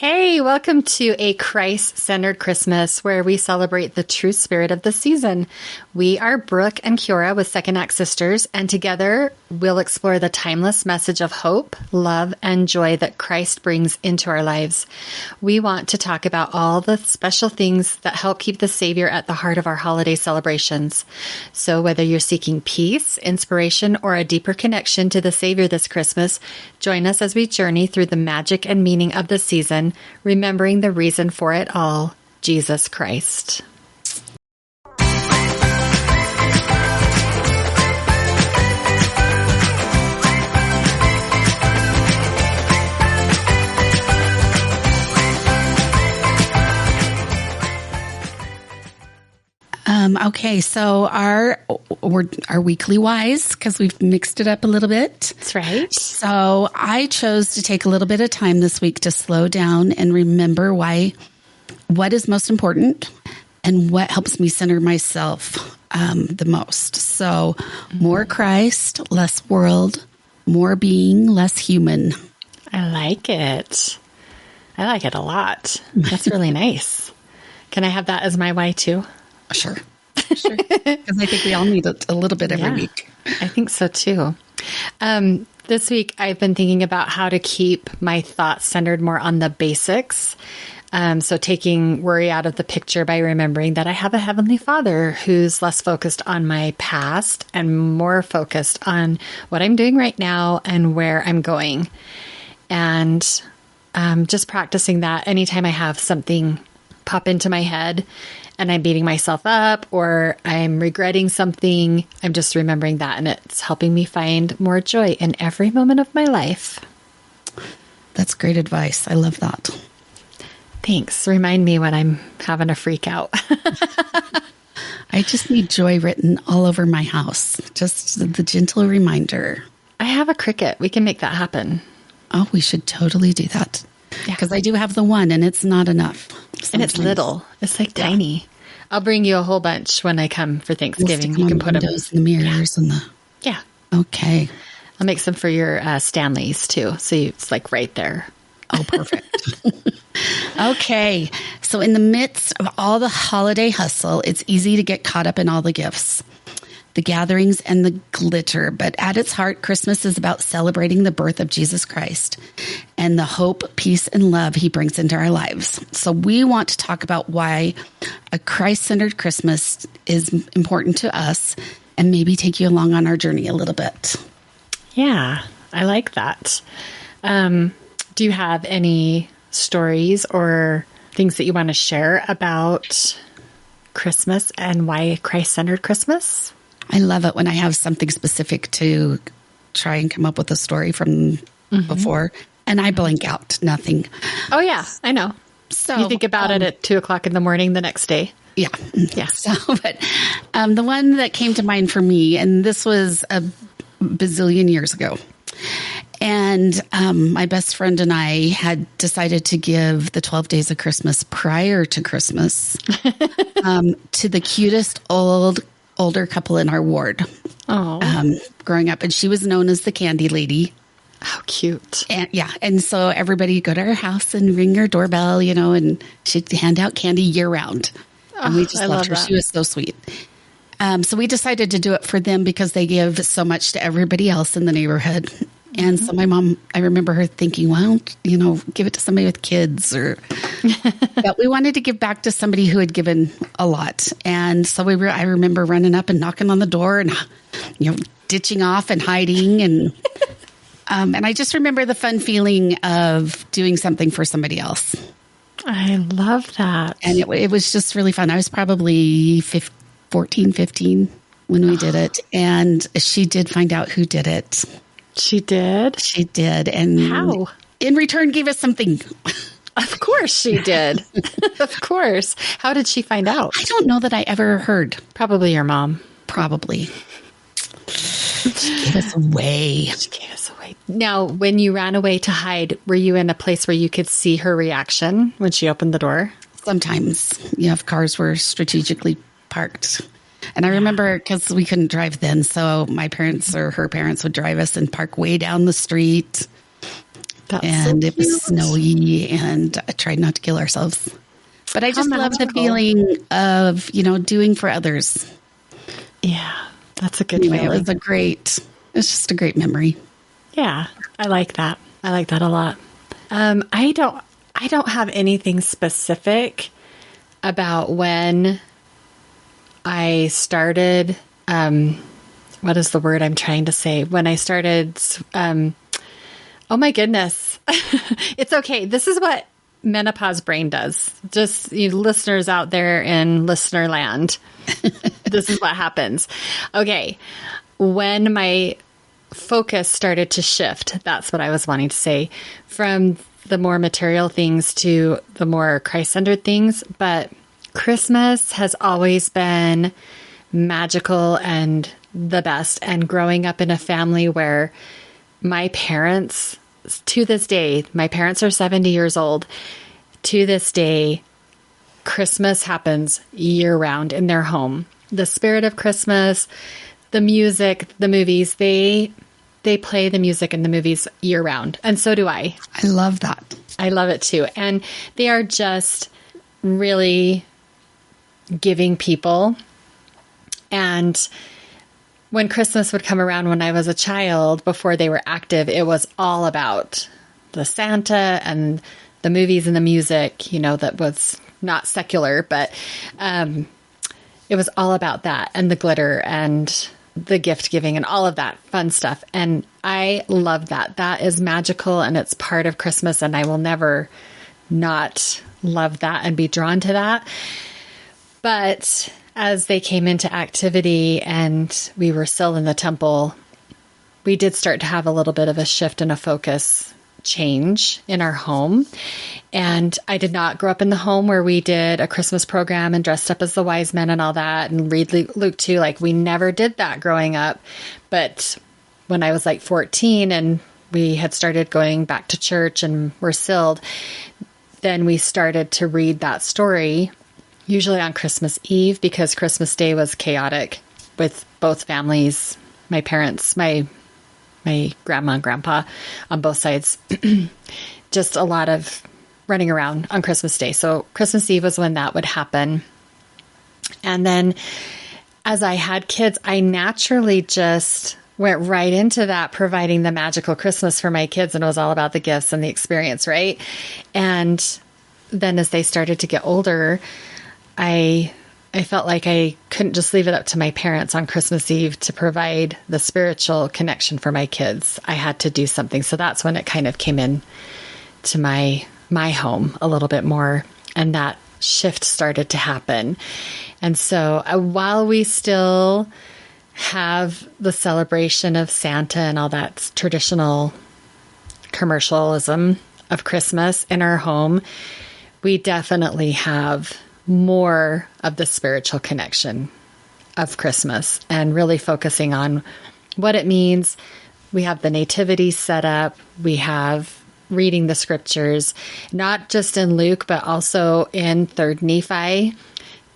Hey, welcome to a Christ-centered Christmas where we celebrate the true spirit of the season. We are Brook and Kiora with Second Act Sisters, and together we'll explore the timeless message of hope, love, and joy that Christ brings into our lives. We want to talk about all the special things that help keep the Savior at the heart of our holiday celebrations. So whether you're seeking peace, inspiration, or a deeper connection to the Savior this Christmas, join us as we journey through the magic and meaning of the season, remembering the reason for it all, Jesus Christ. Okay, so our weekly wise, because we've mixed it up a little bit. That's right. So I chose to take a little bit of time this week to slow down and remember what is most important and what helps me center myself the most. So more Christ, less world, more being, less human. I like it. I like it a lot. That's really nice. Can I have that as my why too? Sure. Sure. Because I think we all need a little bit every week. I think so too. This week, I've been thinking about how to keep my thoughts centered more on the basics. So taking worry out of the picture by remembering that I have a Heavenly Father who's less focused on my past and more focused on what I'm doing right now and where I'm going. And just practicing that anytime I have something pop into my head and I'm beating myself up or I'm regretting something, I'm just remembering that, and it's helping me find more joy in every moment of my life. That's great advice. I love that. Thanks. Remind me when I'm having a freak out. I just need joy written all over my house. Just the gentle reminder. I have a Cricut. We can make that happen. Oh, we should totally do that. Because I do have the one, and it's not enough. Sometimes. And it's little. It's like tiny. I'll bring you a whole bunch when I come for Thanksgiving. You can put them in the mirrors and the. Yeah. Okay. I'll make some for your Stanleys too. So it's like right there. Oh, perfect. Okay. So in the midst of all the holiday hustle, it's easy to get caught up in all the gifts, the gatherings, and the glitter. But at its heart, Christmas is about celebrating the birth of Jesus Christ and the hope, peace, and love he brings into our lives. So we want to talk about why a Christ-centered Christmas is important to us and maybe take you along on our journey a little bit. Yeah, I like that. Do you have any stories or things that you want to share about Christmas and why Christ-centered Christmas? I love it when I have something specific to try and come up with a story from before, and I blank out nothing. Oh, yeah, I know. So you think about it at 2:00 in the morning the next day. Yeah. Yeah. So, but the one that came to mind for me, and this was a bazillion years ago, and my best friend and I had decided to give the 12 days of Christmas prior to Christmas to the cutest older couple in our ward growing up. And she was known as the Candy Lady. How cute. And and so everybody would go to her house and ring her doorbell, and she'd hand out candy year round. And we just loved her. She was so sweet. So we decided to do it for them because they give so much to everybody else in the neighborhood. And so my mom, I remember her thinking, well, give it to somebody with kids but we wanted to give back to somebody who had given a lot. And so I remember running up and knocking on the door and, ditching off and hiding. And, and I just remember the fun feeling of doing something for somebody else. I love that. And it was just really fun. I was probably 14, 15 when we did it. And she did find out who did it. She did? She did. And how? In return, gave us something. Of course she did. Of course. How did she find out? I don't know that I ever heard. Probably your mom. Probably. She gave us away. She gave us away. Now, when you ran away to hide, were you in a place where you could see her reaction when she opened the door? Sometimes. If cars were strategically parked. And I remember because we couldn't drive then, so my parents or her parents would drive us and park way down the street. and it was snowy, and I tried not to kill ourselves. But I just love the feeling of, doing for others. Yeah, that's a good feeling. It's just a great memory. Yeah, I like that. I like that a lot. I don't have anything specific about when I started, what is the word I'm trying to say? When I started, oh my goodness. It's okay. This is what menopause brain does. Just you listeners out there in listener land. This is what happens. Okay. When my focus started to shift, that's what I was wanting to say, from the more material things to the more Christ-centered things. But Christmas has always been magical and the best. And growing up in a family where my parents, to this day, my parents are 70 years old. To this day, Christmas happens year round in their home. The spirit of Christmas, the music, the movies, they play the music and the movies year round. And so do I. I love that. I love it too. And they are just really giving people. And when Christmas would come around when I was a child, before they were active, it was all about the Santa and the movies and the music, that was not secular, but it was all about that and the glitter and the gift giving and all of that fun stuff. And I love that. That is magical and it's part of Christmas, and I will never not love that and be drawn to that. But as they came into activity and we were still in the temple, we did start to have a little bit of a shift and a focus change in our home. And I did not grow up in the home where we did a Christmas program and dressed up as the wise men and all that and read Luke 2. Like, we never did that growing up. But when I was like 14 and we had started going back to church and were sealed, then we started to read that story, usually on Christmas Eve, because Christmas Day was chaotic with both families, my parents, my grandma and grandpa on both sides, just a lot of running around on Christmas Day. So Christmas Eve was when that would happen. And then as I had kids, I naturally just went right into that, providing the magical Christmas for my kids. And it was all about the gifts and the experience, right? And then as they started to get older, I felt like I couldn't just leave it up to my parents on Christmas Eve to provide the spiritual connection for my kids. I had to do something. So that's when it kind of came in to my home a little bit more. And that shift started to happen. And so while we still have the celebration of Santa and all that traditional commercialism of Christmas in our home, we definitely have more of the spiritual connection of Christmas and really focusing on what it means. We have the nativities set up. We have reading the scriptures, not just in Luke, but also in 3rd Nephi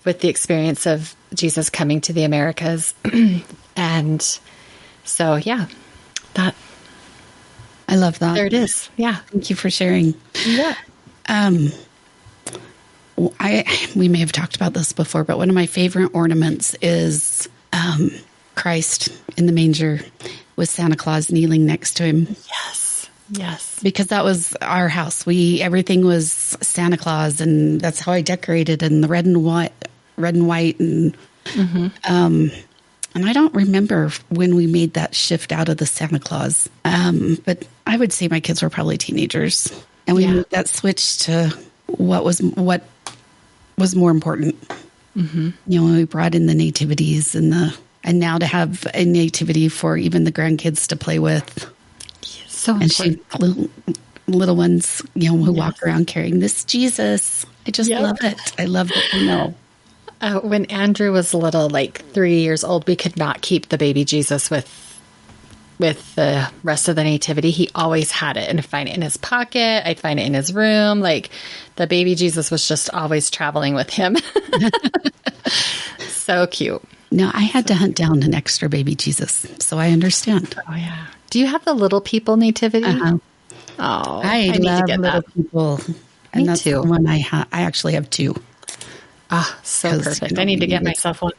with the experience of Jesus coming to the Americas. And so, yeah, that. I love that. There it is. Yeah. Thank you for sharing. Yeah. We may have talked about this before, but one of my favorite ornaments is Christ in the manger with Santa Claus kneeling next to him. Yes. Yes. Because that was our house. Everything was Santa Claus, and that's how I decorated, and the red and white, and and I don't remember when we made that shift out of the Santa Claus. But I would say my kids were probably teenagers, and we made that switch to what was more important. When we brought in the nativities and now to have a nativity for even the grandkids to play with. So important. And little ones, who walk around carrying this Jesus. I just love it. I love it. When Andrew was little, like 3 years old, we could not keep the baby Jesus with the rest of the nativity. He always had it, and I'd find it in his pocket. I'd find it in his room. Like, the baby Jesus was just always traveling with him. So cute. No, I had to hunt down an extra baby Jesus, so I understand. Oh, yeah. Do you have the little people nativity? Oh, I need to love get little that. people. And Me that's too. the one I have. I actually have two. Ah, so 'Cause, perfect. you know, I need we to get needed myself one.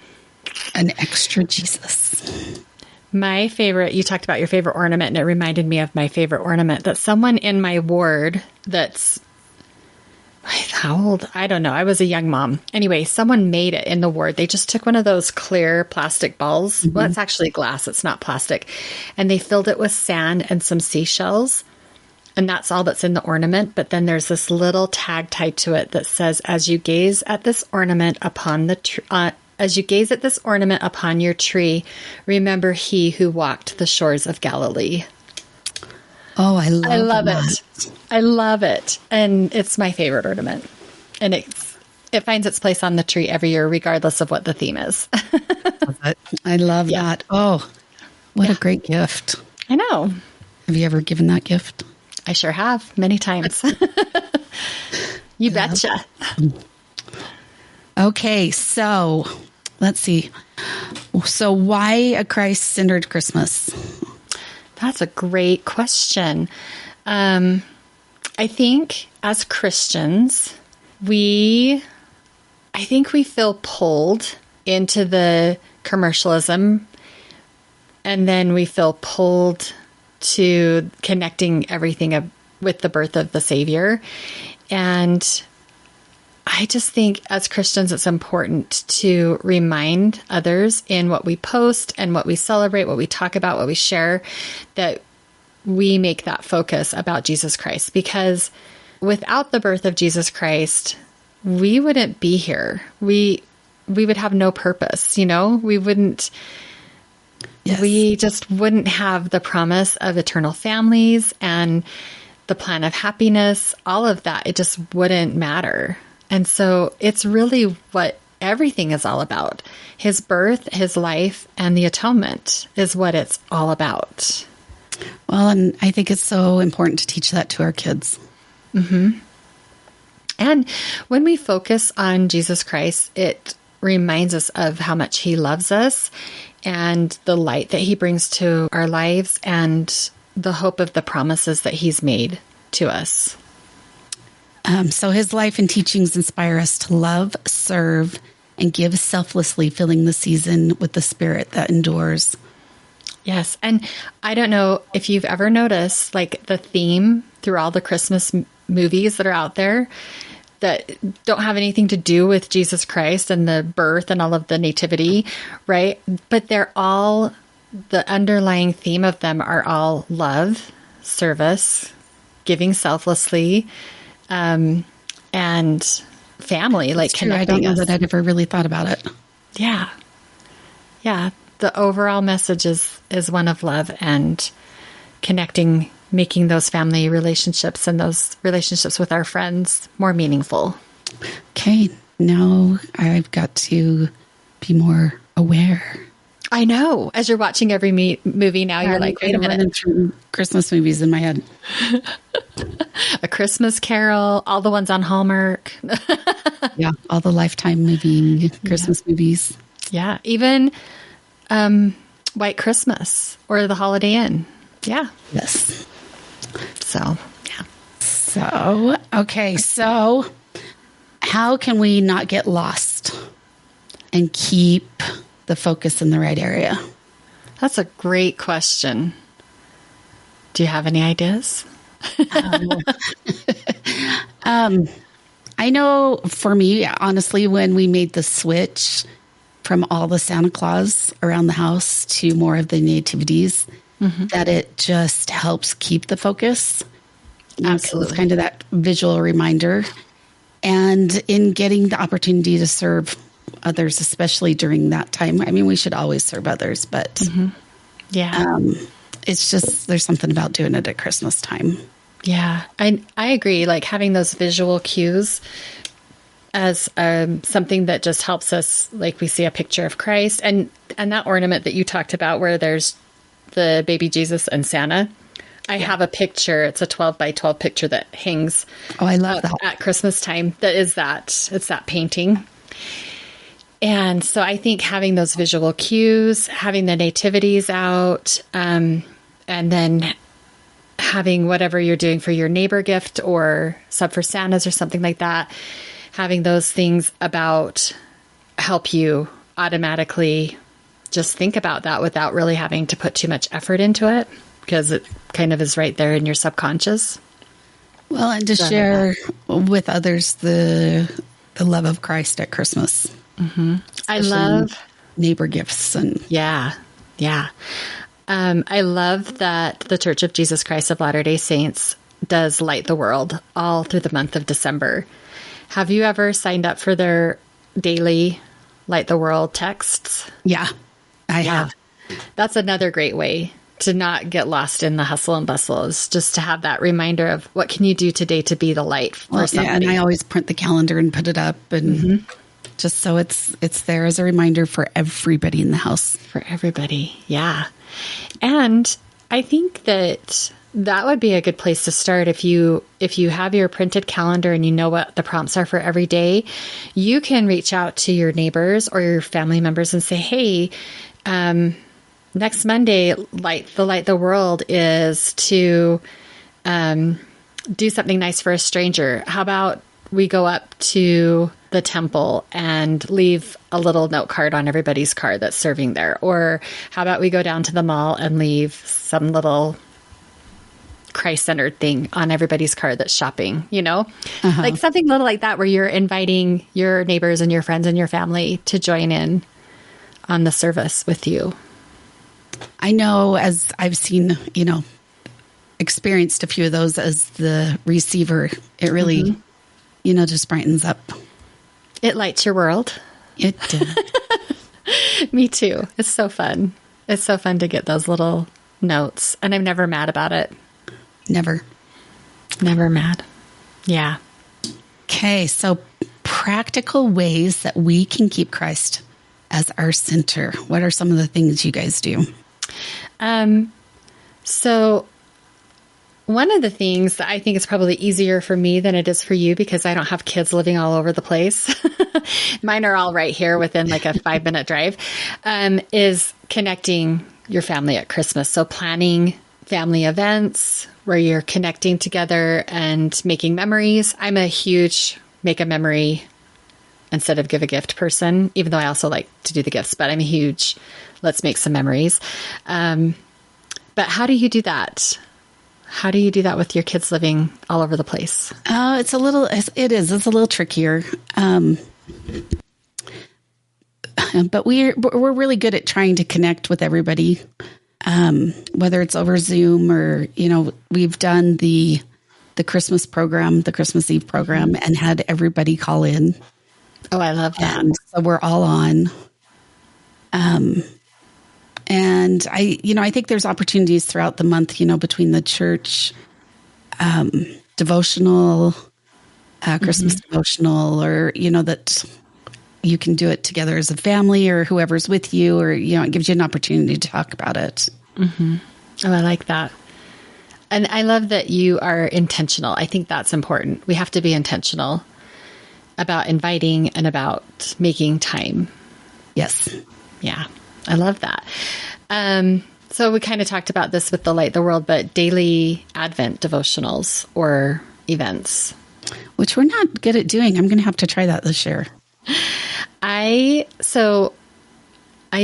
an extra Jesus. My favorite, you talked about your favorite ornament, and it reminded me of my favorite ornament that someone in my ward that's, how old? I don't know. I was a young mom. Anyway, someone made it in the ward. They just took one of those clear plastic balls. Well, it's actually glass. It's not plastic. And they filled it with sand and some seashells. And that's all that's in the ornament. But then there's this little tag tied to it that says, as you gaze at this ornament upon the as you gaze at this ornament upon your tree, remember he who walked the shores of Galilee. Oh, I love it. I love it. And it's my favorite ornament. And it finds its place on the tree every year, regardless of what the theme is. I love that. Oh, what a great gift. I know. Have you ever given that gift? I sure have, many times. You betcha. Okay, so let's see. So why a Christ-centered Christmas? That's a great question. I think as Christians, I think we feel pulled into the commercialism, and then we feel pulled to connecting everything with the birth of the Savior. And I just think as Christians, it's important to remind others in what we post and what we celebrate, what we talk about, what we share, that we make that focus about Jesus Christ. Because without the birth of Jesus Christ, we wouldn't be here. We would have no purpose, we wouldn't. Yes. We just wouldn't have the promise of eternal families and the plan of happiness, all of that. It just wouldn't matter. And so it's really what everything is all about. His birth, his life, and the atonement is what it's all about. Well, and I think it's so important to teach that to our kids. Mm-hmm. And when we focus on Jesus Christ, it reminds us of how much he loves us and the light that he brings to our lives and the hope of the promises that he's made to us. So his life and teachings inspire us to love, serve, and give selflessly, filling the season with the spirit that endures. Yes. And I don't know if you've ever noticed, like, the theme through all the Christmas movies that are out there that don't have anything to do with Jesus Christ and the birth and all of the nativity, right? But the underlying theme of them are all love, service, giving selflessly, and family, like connecting us. I don't know that I'd ever really thought about it. Yeah. Yeah. The overall message is one of love and connecting, making those family relationships and those relationships with our friends more meaningful. Okay. Now I've got to be more aware. I know. As you're watching every movie now, you're like, wait a minute. Through Christmas movies in my head. A Christmas Carol, all the ones on Hallmark. Yeah, all the Lifetime movie Christmas movies. Yeah, even White Christmas or The Holiday Inn. Yeah. Yes. So, yeah. So, okay. So, how can we not get lost and keep the focus in the right area? That's a great question. Do you have any ideas? I know for me, honestly, when we made the switch from all the Santa Claus around the house to more of the nativities, that it just helps keep the focus. Absolutely. It's kind of that visual reminder. And in getting the opportunity to serve others, especially during that time. I mean, we should always serve others, but it's just, there's something about doing it at Christmas time. Yeah, I agree. Like having those visual cues as something that just helps us, like we see a picture of Christ and that ornament that you talked about where there's the baby Jesus and Santa. I have a picture. It's a 12 by 12 picture that hangs. Oh, I love that. At Christmas time. It's that painting. And so I think having those visual cues, having the nativities out, and then having whatever you're doing for your neighbor gift or sub for Santa's or something like that, having those things about help you automatically just think about that without really having to put too much effort into it, because it kind of is right there in your subconscious. Well, and to share with others the love of Christ at Christmas. Mm-hmm. I love neighbor gifts. And yeah. I love that the Church of Jesus Christ of Latter-day Saints does Light the World all through the month of December. Have you ever signed up for their daily Light the World texts? Yeah, I have. That's another great way to not get lost in the hustle and bustle, is just to have that reminder of what can you do today to be the light for somebody. And I always print the calendar and put it up, and just so it's there as a reminder for everybody in the house. For everybody, yeah. And I think that would be a good place to start. If you have your printed calendar and you know what the prompts are for every day, you can reach out to your neighbors or your family members and say, hey, next Monday, Light the World is to do something nice for a stranger. How about we go up to the temple and leave a little note card on everybody's car that's serving there? Or how about we go down to the mall and leave some little Christ-centered thing on everybody's car that's shopping, like something little like that, where you're inviting your neighbors and your friends and your family to join in on the service with you. I know, as I've seen, experienced a few of those as the receiver, it really, just brightens up. It lights your world. It does. Me too. It's so fun. It's so fun to get those little notes, and I'm never mad about it. Never mad. Yeah. Okay. So practical ways that we can keep Christ as our center. What are some of the things you guys do? So one of the things that I think is probably easier for me than it is for you, because I don't have kids living all over the place. Mine are all right here within like a 5-minute drive, is connecting your family at Christmas. So planning family events where you're connecting together and making memories. I'm a huge make a memory instead of give a gift person, even though I also like to do the gifts, but I'm a huge, let's make some memories. But how do you do that? How do you do that with your kids living all over the place? It's a little trickier. But we're really good at trying to connect with everybody. Whether it's over Zoom or, we've done the Christmas program, the Christmas Eve program, and had everybody call in. Oh, I love that. And so we're all on. And I think there's opportunities throughout the month, between the church, devotional, Christmas devotional, or, that you can do it together as a family or whoever's with you, or, it gives you an opportunity to talk about it. Mm-hmm. Oh, I like that. And I love that you are intentional. I think that's important. We have to be intentional about inviting and about making time. Yes. Yeah. I love that. So we kind of talked about this with the Light the World, but daily Advent devotionals or events. Which we're not good at doing. I'm going to have to try that this year. I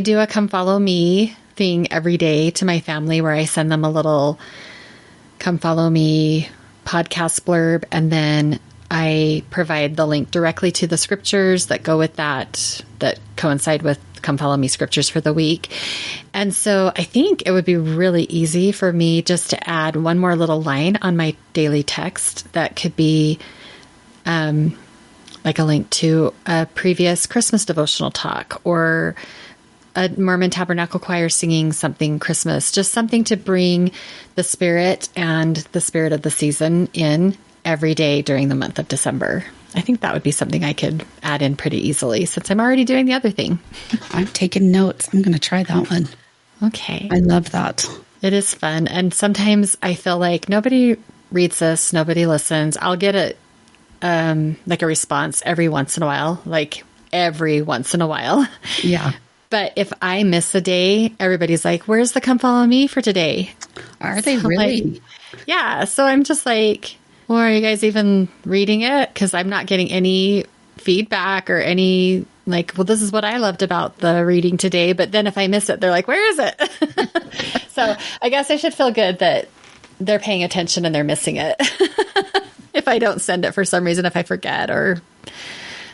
do a come follow me thing every day to my family, where I send them a little come follow me podcast blurb, and then I provide the link directly to the scriptures that go with that coincide with come follow me scriptures for the week. And so I think it would be really easy for me just to add one more little line on my daily text that could be like a link to a previous Christmas devotional talk, or a Mormon Tabernacle Choir singing something Christmas, just something to bring the spirit and the spirit of the season in every day during the month of December. I think that would be something I could add in pretty easily, since I'm already doing the other thing. I'm taking notes. I'm going to try that one. Okay. I love that. It is fun. And sometimes I feel like nobody reads this, nobody listens. I'll get it like a response every once in a while. Yeah. But if I miss a day, everybody's like, where's the come follow me for today? Are they really? Like, yeah. So I'm just like, well, are you guys even reading it? Because I'm not getting any feedback or any like, well, this is what I loved about the reading today. But then if I miss it, they're like, where is it? So I guess I should feel good that they're paying attention and they're missing it. If I don't send it for some reason, if I forget, or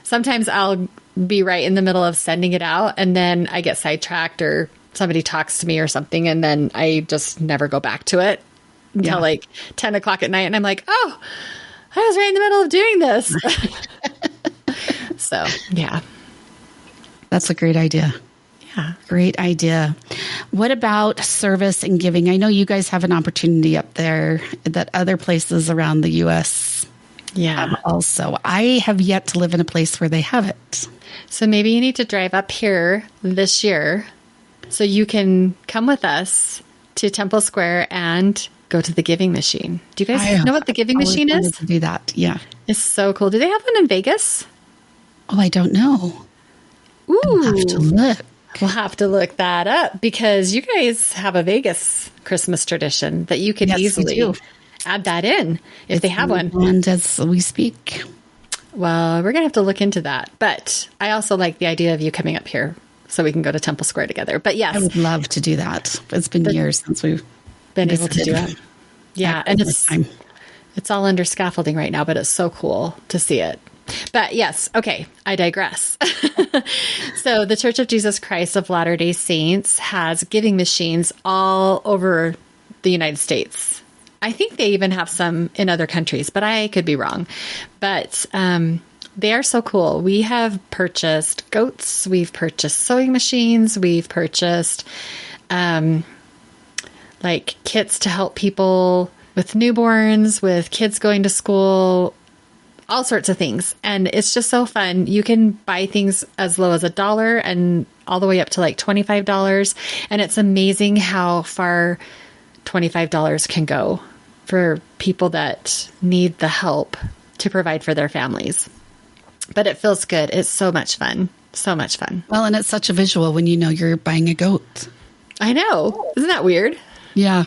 sometimes I'll be right in the middle of sending it out and then I get sidetracked or somebody talks to me or something. And then I just never go back to it until like 10 o'clock at night. And I'm like, oh, I was right in the middle of doing this. So, yeah. That's a great idea. Yeah. Great idea. What about service and giving? I know you guys have an opportunity up there that other places around the U.S. Yeah. Also, I have yet to live in a place where they have it. So maybe you need to drive up here this year so you can come with us to Temple Square and go to the giving machine. Do you guys know what the giving machine is? To do that. Yeah. It's so cool. Do they have one in Vegas? Oh, I don't know. Ooh. We'll have to look. We'll have to look that up because you guys have a Vegas Christmas tradition that you can easily add that in if they have one. And as we speak. Well, we're going to have to look into that. But I also like the idea of you coming up here so we can go to Temple Square together. But yes. I would love to do that. It's been years since we've been able to do it. Yeah. And it's all under scaffolding right now, but it's so cool to see it. But yes, okay, I digress. So the Church of Jesus Christ of Latter-day Saints has giving machines all over the United States. I think they even have some in other countries, but I could be wrong. But they are so cool. We have purchased goats. We've purchased sewing machines. We've purchased like kits to help people with newborns, with kids going to school, all sorts of things. And it's just so fun. You can buy things as low as $1 and all the way up to like $25. And it's amazing how far $25 can go for people that need the help to provide for their families. But it feels good. It's so much fun. So much fun. Well, and it's such a visual when you know you're buying a goat. I know. Isn't that weird? Yeah.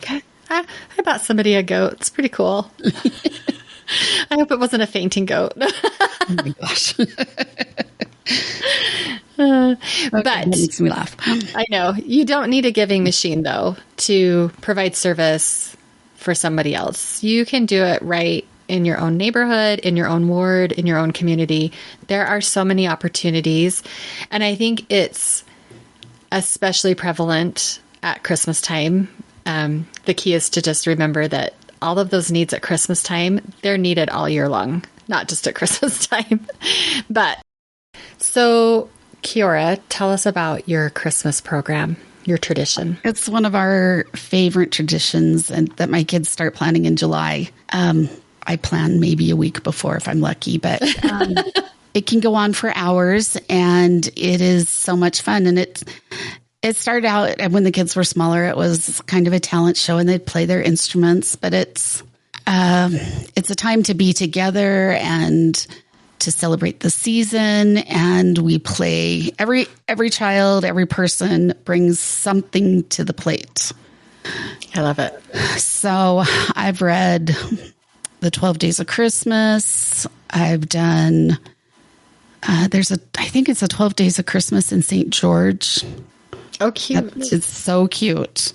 I bought somebody a goat. It's pretty cool. I hope it wasn't a fainting goat. Oh my gosh. But that makes me laugh. I know. You don't need a giving machine, though, to provide service for somebody else. You can do it right in your own neighborhood, in your own ward, in your own community. There are so many opportunities. And I think it's especially prevalent at Christmas time. The key is to just remember that all of those needs at Christmas time, they're needed all year long, not just at Christmas time. But so, Kiora, tell us about your Christmas program, your tradition. It's one of our favorite traditions, and that my kids start planning in July. I plan maybe a week before if I'm lucky, but it can go on for hours, and it is so much fun. And it started out when the kids were smaller. It was kind of a talent show, and they'd play their instruments. But it's a time to be together and to celebrate the season. And we play. Every child, every person brings something to the plate. I love it. So I've read the 12 Days of Christmas. I've done. I think it's a 12 Days of Christmas in St. George. Oh, cute. It's so cute.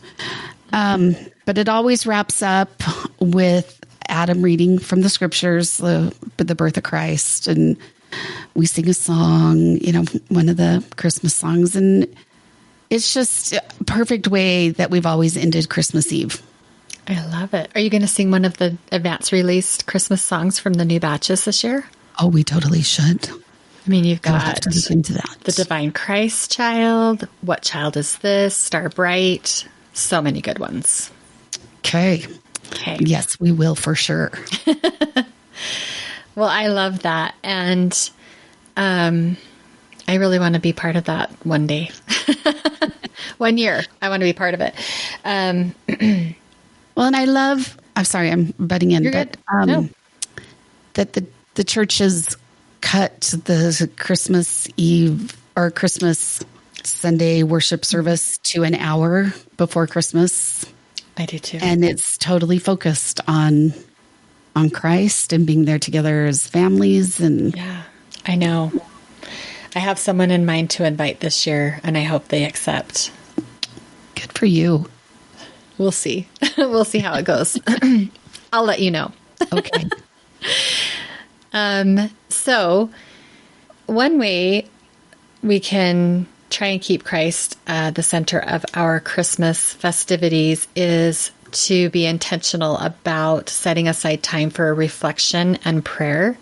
But it always wraps up with Adam reading from the scriptures, the birth of Christ. And we sing a song, one of the Christmas songs. And it's just a perfect way that we've always ended Christmas Eve. I love it. Are you going to sing one of the advance released Christmas songs from the new batches this year? Oh, we totally should. I mean, you've got to look into that. The Divine Christ Child. What Child Is This? Star Bright. So many good ones. Okay. Yes, we will for sure. Well, I love that. And I really want to be part of that one day. One year. I want to be part of it. Well, and I'm sorry, I'm butting in. You're good. No. That the churches cut the Christmas Eve or Christmas Sunday worship service to an hour before Christmas. I do too. And it's totally focused on Christ and being there together as families. And yeah, I know. I have someone in mind to invite this year, and I hope they accept. Good for you. We'll see. We'll see how it goes. I'll let you know. Okay. So one way we can try and keep Christ the center of our Christmas festivities is to be intentional about setting aside time for reflection and prayer.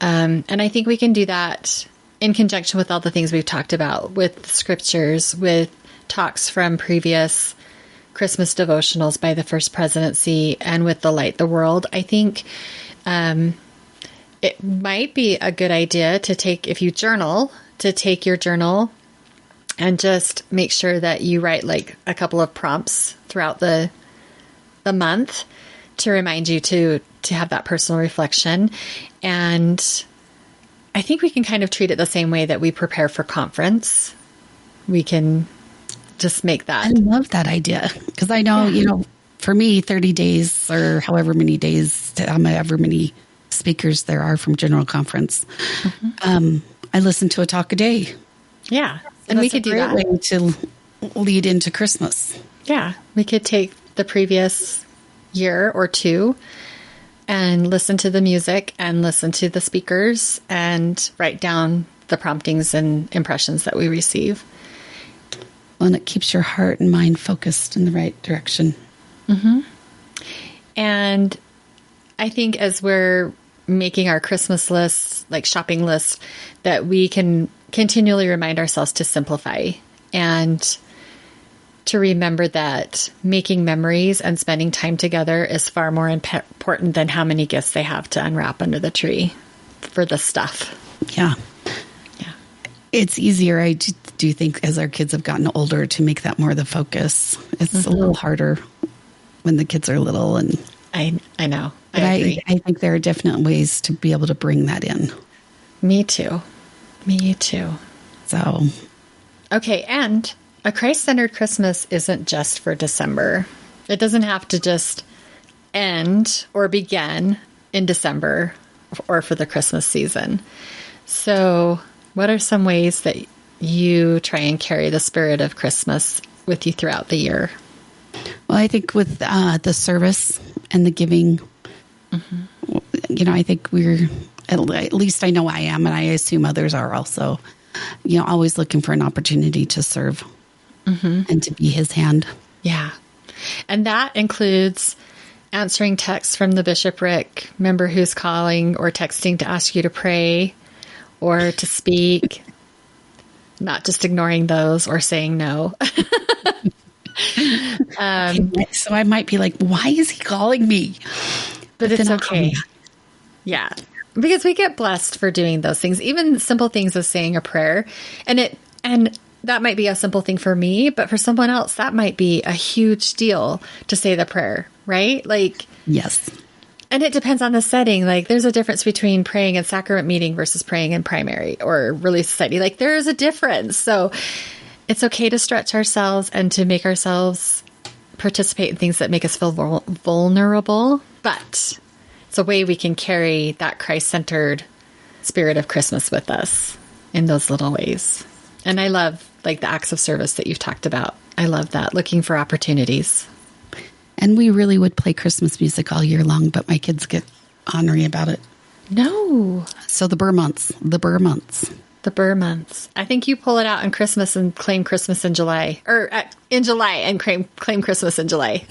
And I think we can do that in conjunction with all the things we've talked about, with scriptures, with talks from previous Christmas devotionals by the First Presidency, and with the Light the World. I think it might be a good idea to take, if you journal, to take your journal and just make sure that you write like a couple of prompts throughout the month to remind you to have that personal reflection. And I think we can kind of treat it the same way that we prepare for conference. We can just make that. I love that idea, because I know, for me, 30 days or however many days, however many speakers there are from General Conference, I listen to a talk a day. Yeah. And we could do that. Way to lead into Christmas. Yeah. We could take the previous year or two and listen to the music and listen to the speakers and write down the promptings and impressions that we receive. Well, and it keeps your heart and mind focused in the right direction. Mm-hmm. And I think as we're making our Christmas lists, like shopping lists, that we can continually remind ourselves to simplify and to remember that making memories and spending time together is far more important than how many gifts they have to unwrap under the tree for the stuff. Yeah. Yeah. It's easier, I do think, as our kids have gotten older, to make that more the focus. It's a little harder when the kids are little. And I know. But I think there are definite ways to be able to bring that in. Me too. So. Okay. And a Christ-centered Christmas isn't just for December. It doesn't have to just end or begin in December or for the Christmas season. So what are some ways that you try and carry the spirit of Christmas with you throughout the year? Well, I think with the service and the giving, I think we're, at least I know I am, and I assume others are also, always looking for an opportunity to serve and to be his hand. Yeah. And that includes answering texts from the bishopric member who's calling or texting to ask you to pray or to speak, not just ignoring those or saying no. So I might be like, why is he calling me? But it's okay. Yeah. Because we get blessed for doing those things, even simple things as saying a prayer. And that might be a simple thing for me, but for someone else, that might be a huge deal to say the prayer, right? Like, yes. And it depends on the setting. Like, there's a difference between praying in sacrament meeting versus praying in primary or Relief Society. Like, there is a difference. So it's okay to stretch ourselves and to make ourselves participate in things that make us feel vulnerable, but it's a way we can carry that Christ-centered spirit of Christmas with us in those little ways. And I love like the acts of service that you've talked about. I love that, looking for opportunities. And we really would play Christmas music all year long, but my kids get ornery about it. No. So the Burr months. I think you pull it out on Christmas and claim Christmas in July, or in July and claim Christmas in July.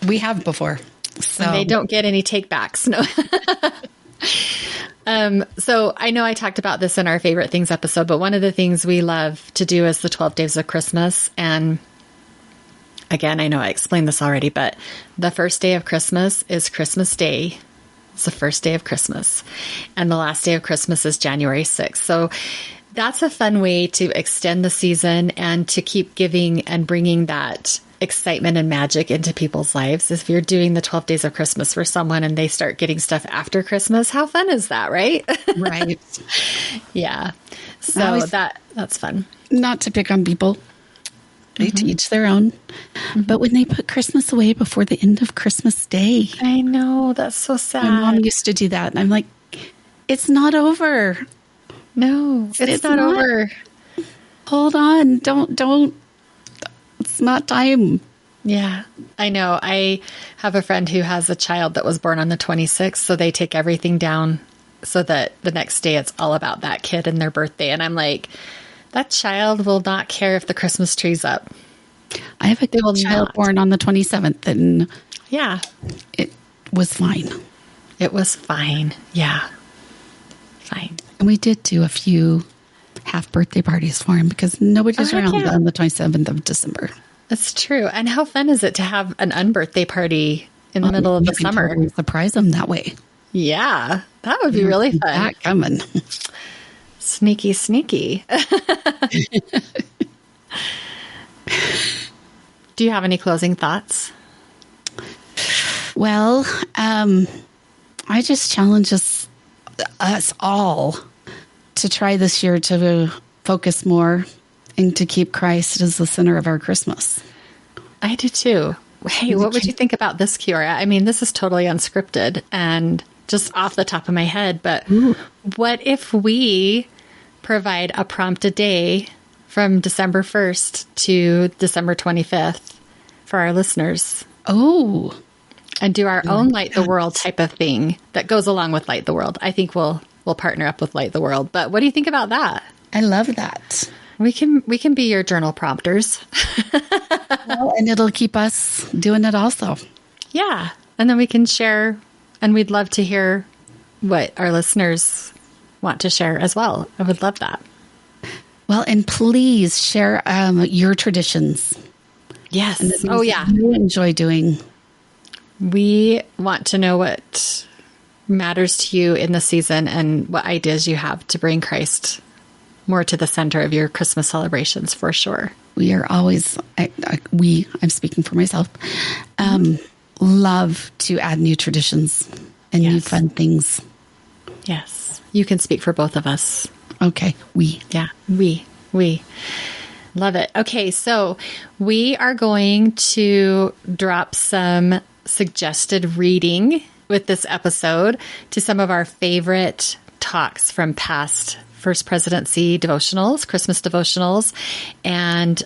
We have before. So and they don't get any takebacks. No. So I know I talked about this in our favorite things episode, but one of the things we love to do is the 12 days of Christmas. And again, I know I explained this already, but the first day of Christmas is Christmas Day. It's the first day of Christmas. And the last day of Christmas is January 6th. So that's a fun way to extend the season and to keep giving and bringing that excitement and magic into people's lives. If you're doing the 12 days of Christmas for someone and they start getting stuff after Christmas, how fun is that, right? Right. Yeah. So that's fun. Not to pick on people. They to each their own. But when they put Christmas away before the end of Christmas Day. I know. That's so sad. My mom used to do that. And I'm like, it's not over. No, it's not over. Hold on. Don't. It's not time. Yeah, I know. I have a friend who has a child that was born on the 26th. So they take everything down so that the next day it's all about that kid and their birthday. And I'm like, that child will not care if the Christmas tree's up. I have a child born on the 27th, and yeah, it was fine. It was fine. Yeah, fine. And we did do a few half birthday parties for him because nobody's around on the 27th of December. That's true. And how fun is it to have an unbirthday party in the middle of the summer? Totally surprise them that way. Yeah, that would be really fun. That coming. Sneaky, sneaky. Do you have any closing thoughts? Well, I just challenge us all to try this year to focus more and to keep Christ as the center of our Christmas. I do too. Hey, what would you think about this, Kiora? I mean, this is totally unscripted and just off the top of my head, but what if we provide a prompt a day from December 1st to December 25th for our listeners? Oh. And do our own Light the World type of thing that goes along with Light the World. I think we'll partner up with Light the World. But what do you think about that? I love that. We can be your journal prompters. Well, and it'll keep us doing it also. Yeah. And then we can share, and we'd love to hear what our listeners want to share as well. I would love that. Well, and please share your traditions. Yes. Oh, yeah. You enjoy doing. We want to know what matters to you in the season and what ideas you have to bring Christ more to the center of your Christmas celebrations, for sure. We are always, I'm speaking for myself, love to add new traditions and new fun things. Yes. You can speak for both of us. Okay. Yeah. We. Love it. Okay. So we are going to drop some suggested reading with this episode to some of our favorite talks from past First Presidency devotionals, Christmas devotionals. And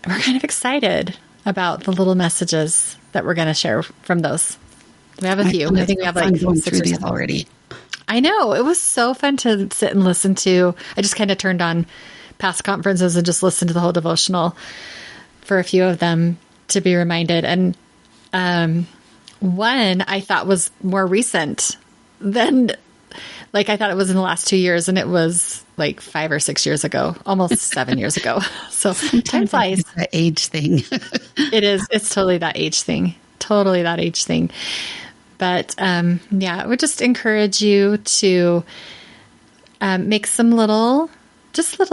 we're kind of excited about the little messages that we're going to share from those. We have a few. I think we have like 6 or 7 already. I know. It was so fun to sit and listen to. I just kind of turned on past conferences and just listened to the whole devotional for a few of them to be reminded. And one I thought was more recent than, like, I thought it was in the last 2 years, and it was like 5 or 6 years ago, almost 7 years ago. So time flies. It's that age thing. It is. It's totally that age thing. Totally that age thing. But yeah, I would just encourage you to make some little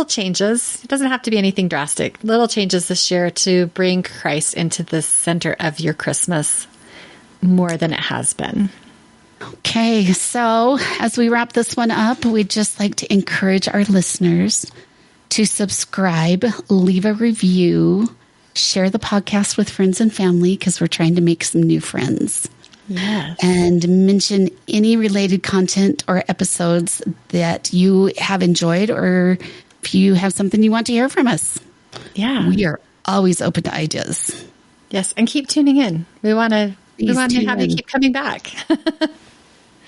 changes. It doesn't have to be anything drastic. Little changes this year to bring Christ into the center of your Christmas more than it has been. Okay, so as we wrap this one up, we'd just like to encourage our listeners to subscribe, leave a review, share the podcast with friends and family because we're trying to make some new friends. Yes. And mention any related content or episodes that you have enjoyed, or if you have something you want to hear from us. Yeah. We are always open to ideas. Yes. And keep tuning in. We want to have you keep coming back.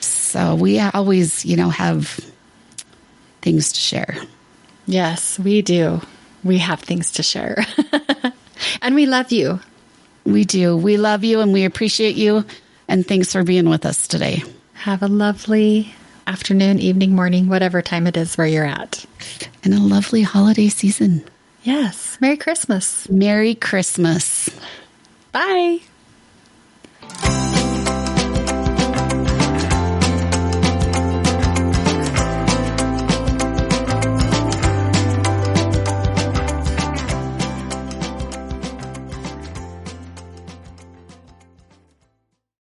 So we always, have things to share. Yes, we do. We have things to share. And we love you. We do. We love you and we appreciate you. And thanks for being with us today. Have a lovely afternoon, evening, morning, whatever time it is where you're at. And a lovely holiday season. Yes. Merry Christmas. Merry Christmas. Bye.